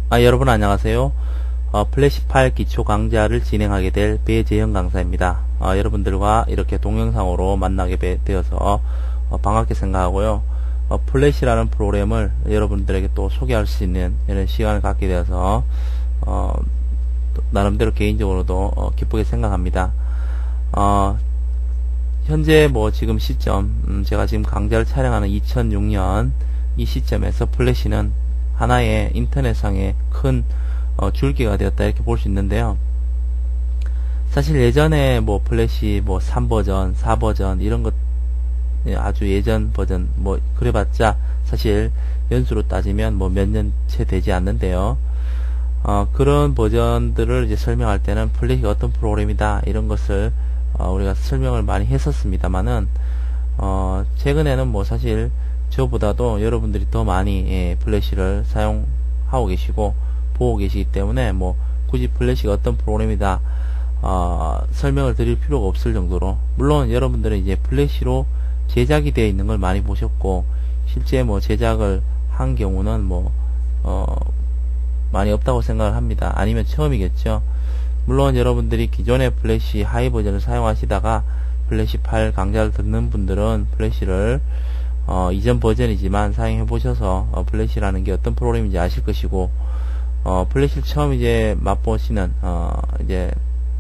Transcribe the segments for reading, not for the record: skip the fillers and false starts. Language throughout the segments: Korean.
여러분 안녕하세요. 플래시 파일 기초 강좌를 진행하게 될 배재형 강사입니다. 여러분들과 이렇게 동영상으로 만나게 되어서 반갑게 생각하고요. 플래시라는 프로그램을 여러분들에게 또 소개할 수 있는 이런 시간을 갖게 되어서 나름대로 개인적으로도 기쁘게 생각합니다. 현재 지금 시점, 제가 지금 강좌를 촬영하는 2006년 이 시점에서 플래시는 하나의 인터넷상의 큰 줄기가 되었다 이렇게 볼 수 있는데요. 사실 예전에 플래시 3버전, 4버전 이런 것 아주 예전 버전 그래봤자 사실 연수로 따지면 몇 년째 되지 않는데요. 그런 버전들을 이제 설명할 때는 플래시가 어떤 프로그램이다 이런 것을 우리가 설명을 많이 했었습니다만은 최근에는 사실 저보다도 여러분들이 더 많이 플래시를 사용하고 계시고 보고 계시기 때문에 굳이 플래시가 어떤 프로그램이다 설명을 드릴 필요가 없을 정도로, 물론 여러분들은 이제 플래시로 제작이 되어 있는 걸 많이 보셨고 실제 제작을 한 경우는 많이 없다고 생각을 합니다. 아니면 처음이겠죠. 물론 여러분들이 기존의 플래시 하이 버전을 사용하시다가 플래시 8 강좌를 듣는 분들은 플래시를 이전 버전이지만 사용해 보셔서 플래시라는 게 어떤 프로그램인지 아실 것이고, 플래시를 처음 이제 맛보시는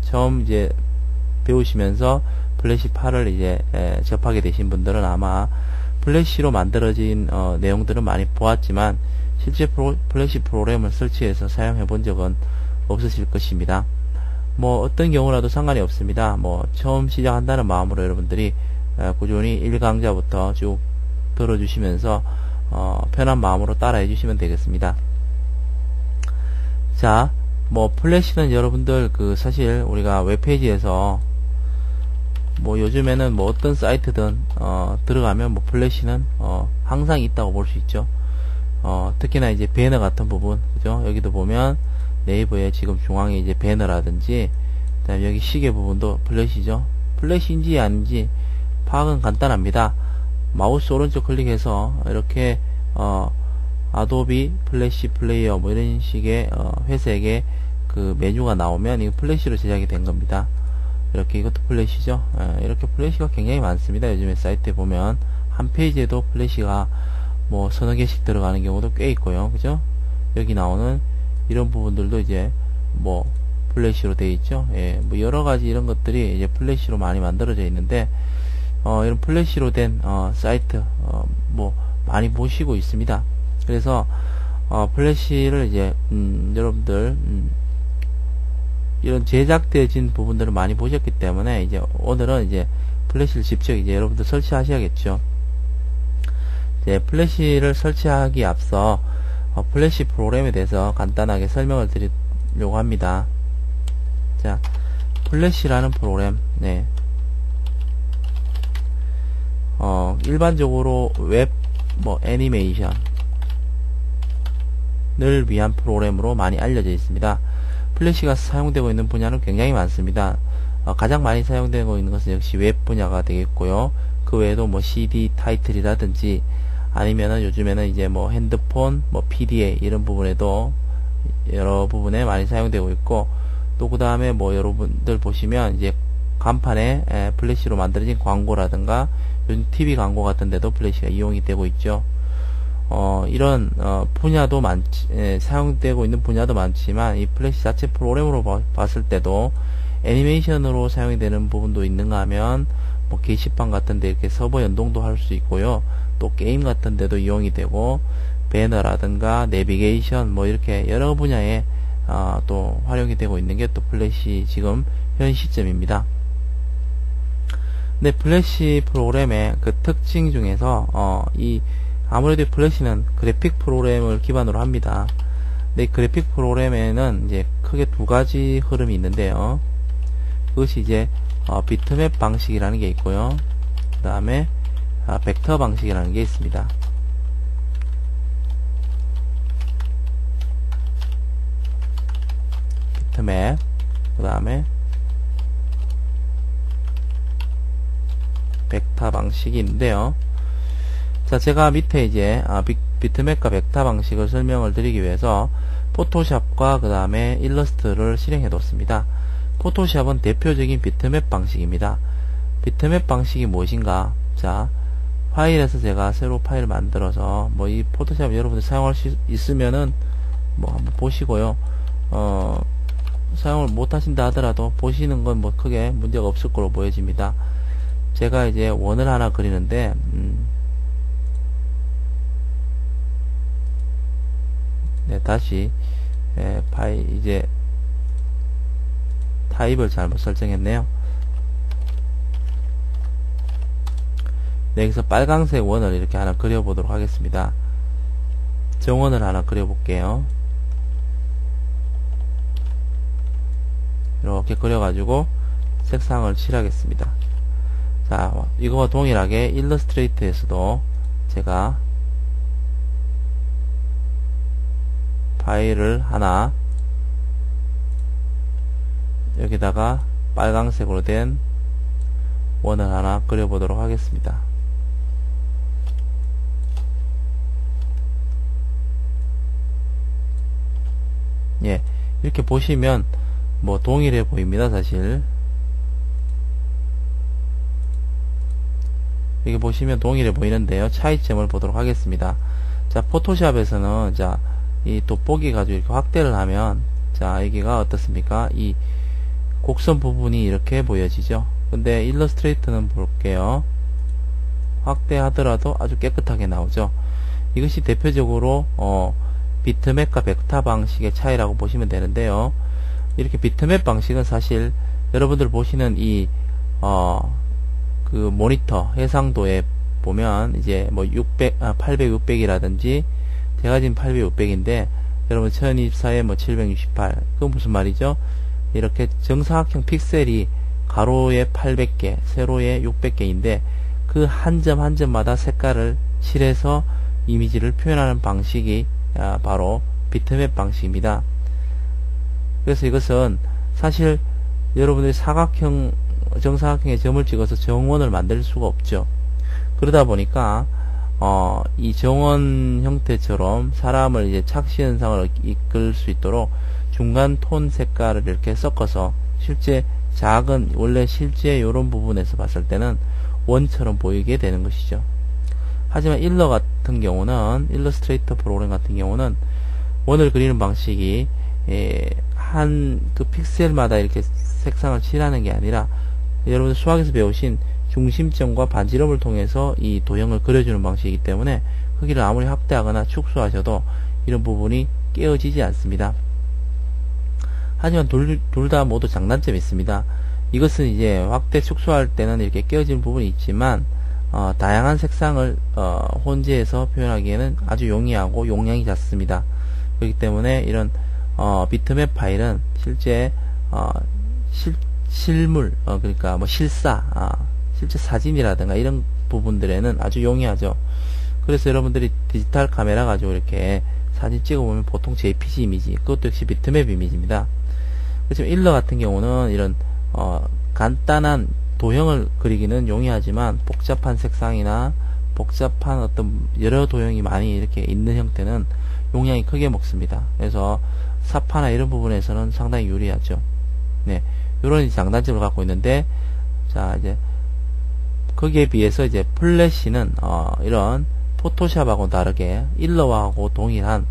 처음 배우시면서 플래시 8을 이제 접하게 되신 분들은 아마 플래시로 만들어진 내용들은 많이 보았지만 실제 플래시 프로그램을 설치해서 사용해 본 적은 없으실 것입니다. 어떤 경우라도 상관이 없습니다. 처음 시작한다는 마음으로 여러분들이 꾸준히 1강좌부터 쭉 들어주시면서 편한 마음으로 따라해 주시면 되겠습니다. 자, 플래시는 여러분들 사실 우리가 웹페이지에서 요즘에는 어떤 사이트든 들어가면 플래시는 항상 있다고 볼 수 있죠. 특히나 이제 배너 같은 부분, 그죠? 여기도 보면 네이버에 지금 중앙에 이제 배너라든지, 그다음에 여기 시계 부분도 플래시죠. 플래시인지 아닌지 파악은 간단합니다. 마우스 오른쪽 클릭해서 이렇게 아도비 플래시 플레이어 이런 식의 회색의 메뉴가 나오면 이거 플래시로 제작이 된 겁니다. 이렇게 이것도 플래시죠. 이렇게 플래시가 굉장히 많습니다. 요즘에 사이트에 보면 한 페이지에도 플래시가 서너 개씩 들어가는 경우도 꽤 있고요. 그죠? 여기 나오는 이런 부분들도 이제 플래시로 되어 있죠. 여러 가지 이런 것들이 이제 플래시로 많이 만들어져 있는데 이런 플래시로 된 사이트 많이 보시고 있습니다. 그래서 플래시를 이제 여러분들 이런 제작되어진 부분들을 많이 보셨기 때문에 이제 오늘은 이제 플래시를 직접 이제 여러분들 설치하셔야겠죠. 이제 플래시를 설치하기 앞서 플래시 프로그램에 대해서 간단하게 설명을 드리려고 합니다. 자, 플래시라는 프로그램, 일반적으로 웹 애니메이션을 위한 프로그램으로 많이 알려져 있습니다. 플래시가 사용되고 있는 분야는 굉장히 많습니다. 가장 많이 사용되고 있는 것은 역시 웹 분야가 되겠고요. 그 외에도 CD 타이틀이라든지 아니면은 요즘에는 이제 핸드폰, PDA 이런 부분에도 여러 부분에 많이 사용되고 있고, 또 그 다음에 여러분들 보시면 이제 간판에 플래시로 만들어진 광고라든가 요즘 TV 광고 같은 데도 플래시가 이용이 되고 있죠. 이런 분야도 사용되고 있는 분야도 많지만 이 플래시 자체 프로그램으로 봤을 때도 애니메이션으로 사용이 되는 부분도 있는가 하면 게시판 같은 데 이렇게 서버 연동도 할 수 있고요. 또 게임 같은 데도 이용이 되고, 배너라든가 내비게이션 이렇게 여러 분야에 또 활용이 되고 있는 게 또 플래시 지금 현 시점입니다. 근데 플래시 프로그램의 특징 중에서 아무래도 플래시는 그래픽 프로그램을 기반으로 합니다. 근데 이 그래픽 프로그램에는 이제 크게 두 가지 흐름이 있는데요. 그것이 이제 비트맵 방식이라는 게 있고요. 그 다음에 벡터 방식이라는 게 있습니다. 비트맵, 그 다음에 벡터 방식이 있는데요. 자, 제가 밑에 이제 비트맵과 벡터 방식을 설명을 드리기 위해서 포토샵과 그 다음에 일러스트를 실행해 뒀습니다. 포토샵은 대표적인 비트맵 방식입니다. 비트맵 방식이 무엇인가? 자, 파일에서 제가 새로 파일을 만들어서 뭐 이 포토샵 여러분들 사용할 수 있으면은 뭐 한번 보시고요. 사용을 못 하신다 하더라도 보시는 건 뭐 크게 문제가 없을 거로 보여집니다. 제가 이제 원을 하나 그리는데 네, 다시 파일 이제 타입을 잘못 설정했네요. 네, 여기서 빨강색 원을 이렇게 하나 그려보도록 하겠습니다. 정원을 하나 그려볼게요. 이렇게 그려가지고 색상을 칠하겠습니다. 자, 이거와 동일하게 일러스트레이터에서도 제가 파일을 하나 여기다가 빨강색으로 된 원을 하나 그려보도록 하겠습니다. 예, 이렇게 보시면 뭐 동일해 보입니다. 사실 이렇게 보시면 동일해 보이는데요. 차이점을 보도록 하겠습니다. 자, 포토샵에서는 자, 이 돋보기 가지고 이렇게 확대를 하면 자, 여기가 어떻습니까? 이 곡선 부분이 이렇게 보여지죠. 근데 일러스트레이터는 볼게요. 확대하더라도 아주 깨끗하게 나오죠. 이것이 대표적으로 비트맵과 벡터 방식의 차이라고 보시면 되는데요. 이렇게 비트맵 방식은 사실 여러분들 보시는 이 그 모니터 해상도에 보면 이제 뭐 800, 600이라든지 제가 지금 800, 600인데 여러분 1024에 뭐 768, 그건 무슨 말이죠? 이렇게 정사각형 픽셀이 가로에 800개, 세로에 600개인데 그 한 점 한 점마다 색깔을 칠해서 이미지를 표현하는 방식이 바로 비트맵 방식입니다. 그래서 이것은 사실 여러분들이 정사각형에 점을 찍어서 정원을 만들 수가 없죠. 그러다 보니까 이 정원 형태처럼 사람을 이제 착시 현상을 이끌 수 있도록 중간 톤 색깔을 이렇게 섞어서 실제 작은 원래 실제 이런 부분에서 봤을 때는 원처럼 보이게 되는 것이죠. 하지만 일러 같은 경우는 일러스트레이터 프로그램 같은 경우는 원을 그리는 방식이 한 그 픽셀마다 이렇게 색상을 칠하는 게 아니라 여러분 수학에서 배우신 중심점과 반지름을 통해서 이 도형을 그려주는 방식이기 때문에 크기를 아무리 확대하거나 축소하셔도 이런 부분이 깨어지지 않습니다. 하지만 둘 다 모두 장단점이 있습니다. 이것은 이제 확대 축소할 때는 이렇게 깨어지는 부분이 있지만 다양한 색상을 혼재해서 표현하기에는 아주 용이하고 용량이 작습니다. 그렇기 때문에 이런 비트맵 파일은 실제 실물 그러니까 뭐 실제 사진이라든가 이런 부분들에는 아주 용이하죠. 그래서 여러분들이 디지털 카메라 가지고 이렇게 사진 찍어보면 보통 JPG 이미지, 그것도 역시 비트맵 이미지입니다. 그렇지만 일러 같은 경우는 이런 간단한 도형을 그리기는 용이하지만 복잡한 색상이나 복잡한 어떤 여러 도형이 많이 이렇게 있는 형태는 용량이 크게 먹습니다. 그래서 사파나 이런 부분에서는 상당히 유리하죠. 네, 이런 장단점을 갖고 있는데, 자 이제 거기에 비해서 이제 플래시는 이런 포토샵하고 다르게 일러하고 동일한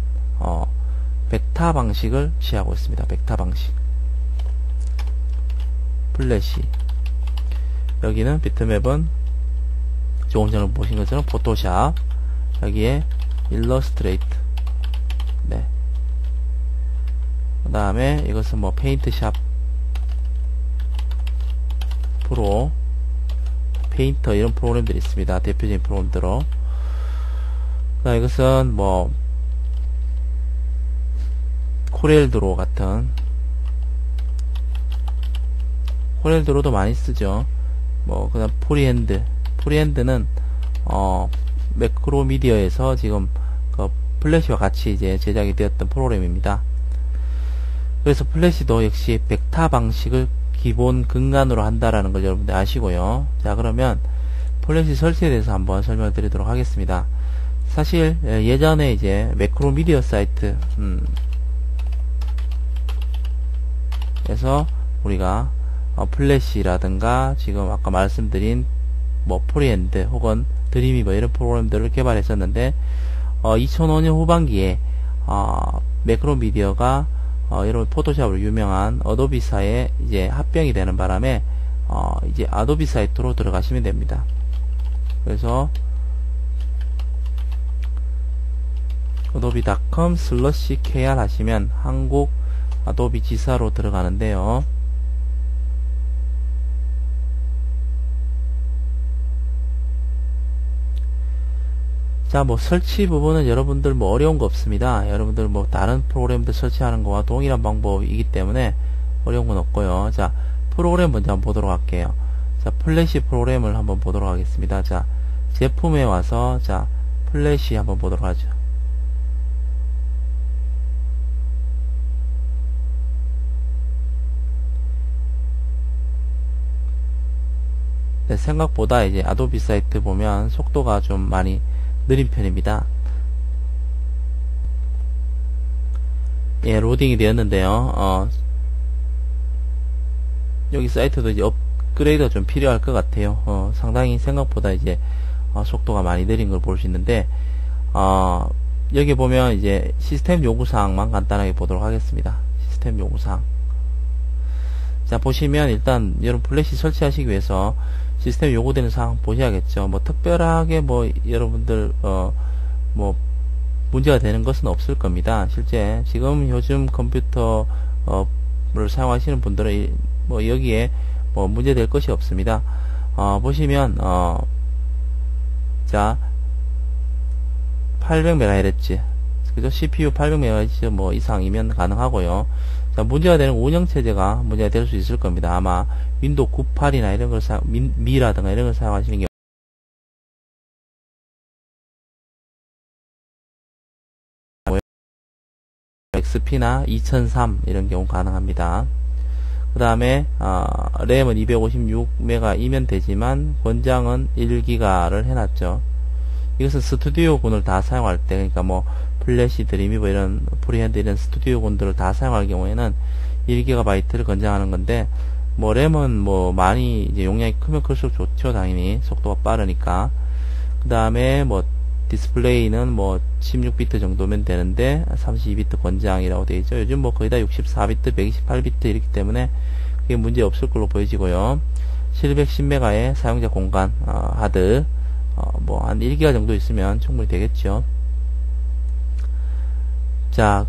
벡터 방식을 취하고 있습니다. 벡터 방식. 플래시. 여기는 비트맵은 조금 전에 보신 것처럼 포토샵, 여기에 일러스트레이트. 네. 그 다음에 이것은 뭐 페인트샵 프로, 페인터 이런 프로그램들이 있습니다. 대표적인 프로그램들로. 이것은 뭐 코렐드로 같은, 코렐드로도 많이 쓰죠. 뭐 그다음 프리핸드는 매크로미디어에서 지금 그 플래시와 같이 이제 제작이 되었던 프로그램입니다. 그래서 플래시도 역시 벡터 방식을 기본 근간으로 한다라는 걸 여러분들 아시고요. 자, 그러면 플래시 설치에 대해서 한번 설명을 드리도록 하겠습니다. 사실 예전에 이제 매크로미디어 사이트 그래서 우리가 플래시라든가 지금 아까 말씀드린 뭐 프리핸드 혹은 드림위버 이런 프로그램들을 개발했었는데 2005년 후반기에 매크로미디어가 여러분 포토샵으로 유명한 어도비사에 이제 합병이 되는 바람에 이제 아도비 사이트로 들어가시면 됩니다. 그래서 adobe.com/kr 하시면 한국 아도비 지사로 들어가는데요. 자, 뭐 설치 부분은 여러분들 뭐 어려운 거 없습니다. 여러분들 뭐 다른 프로그램들 설치하는 거와 동일한 방법이기 때문에 어려운 건 없고요. 자, 프로그램 먼저 한번 보도록 할게요. 자, 플래시 프로그램을 한번 보도록 하겠습니다. 자, 제품에 와서 자, 플래시 한번 보도록 하죠. 네, 생각보다 이제 아도비 사이트 보면 속도가 좀 많이 느린 편입니다. 예, 로딩이 되었는데요. 여기 사이트도 이제 업그레이드가 좀 필요할 것 같아요. 상당히 생각보다 이제 속도가 많이 느린 걸 볼 수 있는데 여기 보면 이제 시스템 요구사항만 간단하게 보도록 하겠습니다. 시스템 요구사항. 자, 보시면 일단 여러분 플래시 설치하시기 위해서 시스템 요구되는 사항 보셔야겠죠. 뭐 특별하게 뭐 여러분들 뭐 문제가 되는 것은 없을 겁니다. 실제 지금 요즘 컴퓨터를 사용하시는 분들은 뭐 여기에 뭐 문제 될 것이 없습니다. 보시면 자 800MHz 그죠? CPU 800MHz 뭐 이상이면 가능하고요. 자, 문제가 되는 운영체제가 문제가 될 수 있을 겁니다. 아마 윈도우 98이나 이런 걸 미라든가 이런 걸 사용하시는 경우 XP나 2003 이런 경우 가능합니다. 그 다음에 램은 256MB이면 되지만 권장은 1GB를 해놨죠. 이것은 스튜디오군을 다 사용할 때, 그러니까 뭐 플래시, 드림위버 이런 프리핸드 이런 스튜디오군들을 다 사용할 경우에는 1GB를 권장하는 건데, 뭐 램은 뭐 많이 이제 용량이 크면 클수록 좋죠. 당연히 속도가 빠르니까. 그 다음에 뭐 디스플레이는 뭐 16비트 정도면 되는데 32비트 권장이라고 되어 있죠. 요즘 뭐 거의 다 64비트, 128비트 이렇기 때문에 그게 문제 없을 걸로 보여지고요. 710메가의 사용자 공간 하드 뭐 한 1기가 정도 있으면 충분히 되겠죠. 자,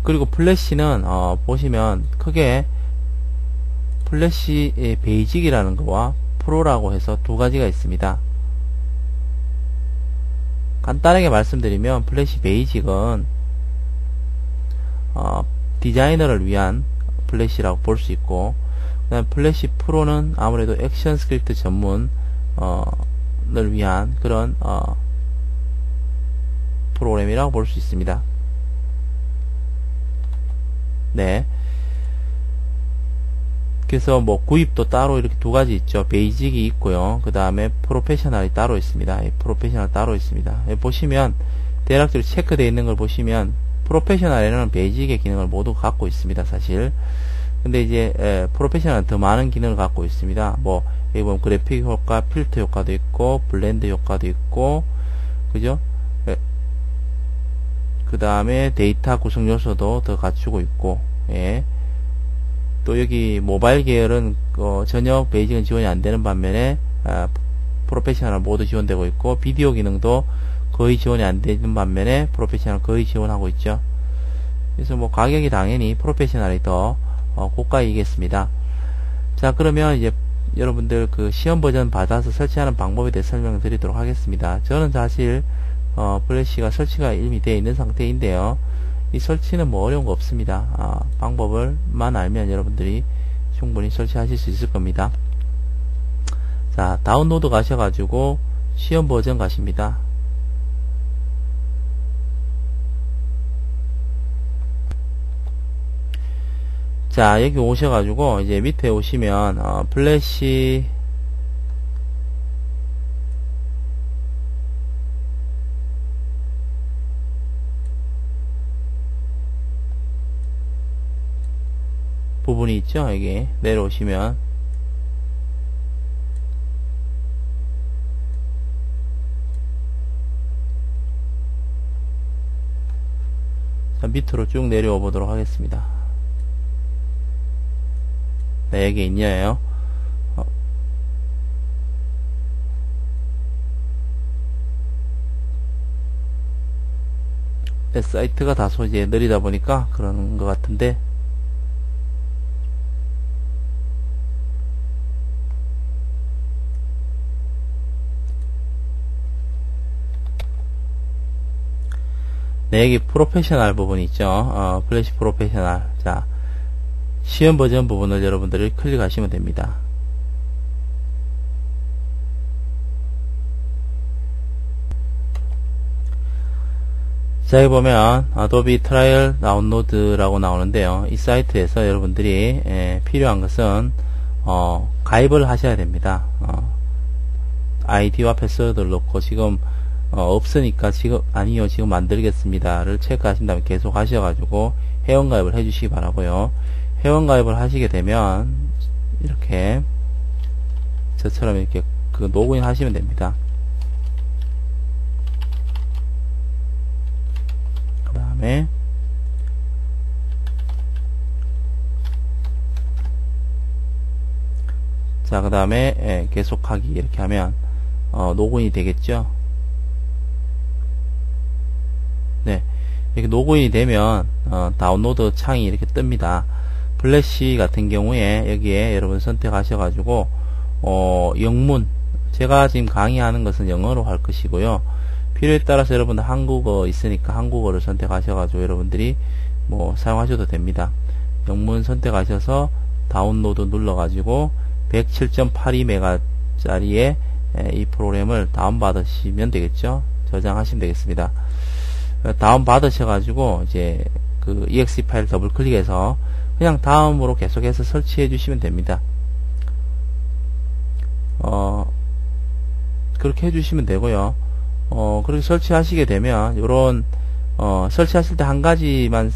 그리고 플래시는 보시면 크게 플래시 베이직이라는 거와 프로라고 해서 두 가지가 있습니다. 간단하게 말씀드리면 플래시 베이직은 디자이너를 위한 플래시라고 볼 수 있고, 그 다음에 플래시 프로는 아무래도 액션 스크립트 전문 을 위한 그런 프로그램이라고 볼 수 있습니다. 네. 그래서 뭐 구입도 따로 이렇게 두 가지 있죠. 베이직이 있고요. 그 다음에 프로페셔널이 따로 있습니다. 프로페셔널 따로 있습니다. 보시면 대략적으로 체크되어 있는 걸 보시면 프로페셔널에는 베이직의 기능을 모두 갖고 있습니다. 사실. 근데 이제 프로페셔널은 더 많은 기능을 갖고 있습니다. 뭐 여기 보면 그래픽 효과, 필터 효과도 있고 블렌드 효과도 있고 그죠? 그 다음에 데이터 구성 요소도 더 갖추고 있고 예. 또 여기 모바일 계열은 전혀 베이직은 지원이 안 되는 반면에 프로페셔널 모두 지원되고 있고 비디오 기능도 거의 지원이 안 되는 반면에 프로페셔널 거의 지원하고 있죠. 그래서 뭐 가격이 당연히 프로페셔널이 더 고가이겠습니다. 자, 그러면 이제 여러분들 그 시험 버전 받아서 설치하는 방법에 대해 설명을 드리도록 하겠습니다. 저는 사실 플래시가 설치가 이미 되어 있는 상태인데요. 이 설치는 뭐 어려운 거 없습니다. 방법을만 알면 여러분들이 충분히 설치하실 수 있을 겁니다. 자, 다운로드 가셔가지고 시험 버전 가십니다. 자, 여기 오셔가지고 이제 밑에 오시면 플래시 부분이 있죠. 여기 내려오시면 자, 밑으로 쭉 내려와 보도록 하겠습니다. 네, 여기 있냐요. 네, 사이트가 다소 이제 느리다 보니까 그러는 것 같은데, 네, 여기 프로페셔널 부분이 있죠. 플래시 프로페셔널. 자, 시험 버전 부분을 여러분들이 클릭하시면 됩니다. 자, 여기 보면 아도비 트라이얼 다운로드라고 나오는데요. 이 사이트에서 여러분들이 필요한 것은 가입을 하셔야 됩니다. 아이디와 패스워드를 넣고 지금 없으니까 지금 아니요 지금 만들겠습니다를 체크하신 다음에 계속 하셔가지고 회원가입을 해주시기 바라고요. 회원가입을 하시게 되면 이렇게 저처럼 이렇게 그 로그인 하시면 됩니다. 그 다음에 자, 그 다음에 계속하기 이렇게 하면 로그인이 되겠죠. 네, 이렇게 로그인이 되면 다운로드 창이 이렇게 뜹니다. 플래시 같은 경우에 여기에 여러분 선택하셔가지고 영문, 제가 지금 강의하는 것은 영어로 할 것이고요. 필요에 따라서 여러분들 한국어 있으니까 한국어를 선택하셔가지고 여러분들이 뭐 사용하셔도 됩니다. 영문 선택하셔서 다운로드 눌러가지고 107.82메가짜리의 이 프로그램을 다운받으시면 되겠죠. 저장하시면 되겠습니다. 다운받으셔가지고 이제 그 exe 파일 더블 클릭해서 그냥 다음으로 계속해서 설치해 주시면 됩니다. 그렇게 해주시면 되고요. 그렇게 설치하시게 되면 요런 설치하실 때 한 가지만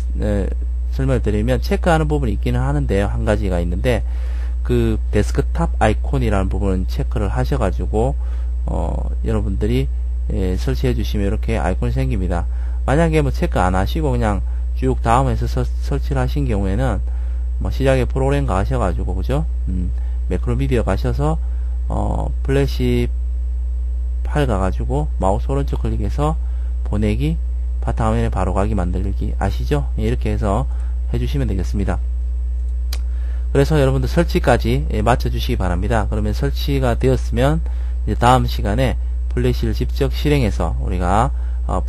설명을 드리면 체크하는 부분이 있기는 하는데요. 한 가지가 있는데 그 데스크탑 아이콘이라는 부분은 체크를 하셔가지고 여러분들이 설치해 주시면 이렇게 아이콘이 생깁니다. 만약에 뭐 체크 안 하시고 그냥 쭉 다음에서 설치를 하신 경우에는 뭐 시작에 프로그램 가셔가지고 그죠? 매크로미디어 가셔서 플래시 파일 가가지고 마우스 오른쪽 클릭해서 보내기, 바탕화면에 바로 가기 만들기 아시죠? 이렇게 해서 해주시면 되겠습니다. 그래서 여러분들 설치까지 맞춰주시기 바랍니다. 그러면 설치가 되었으면 이제 다음 시간에 플래시를 직접 실행해서 우리가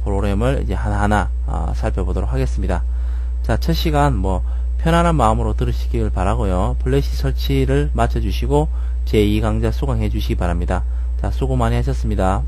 프로그램을 이제 하나하나 살펴보도록 하겠습니다. 자, 첫 시간 뭐 편안한 마음으로 들으시길 바라고요. 플래시 설치를 맞춰주시고 제2강좌 수강해 주시기 바랍니다. 자, 수고 많이 하셨습니다.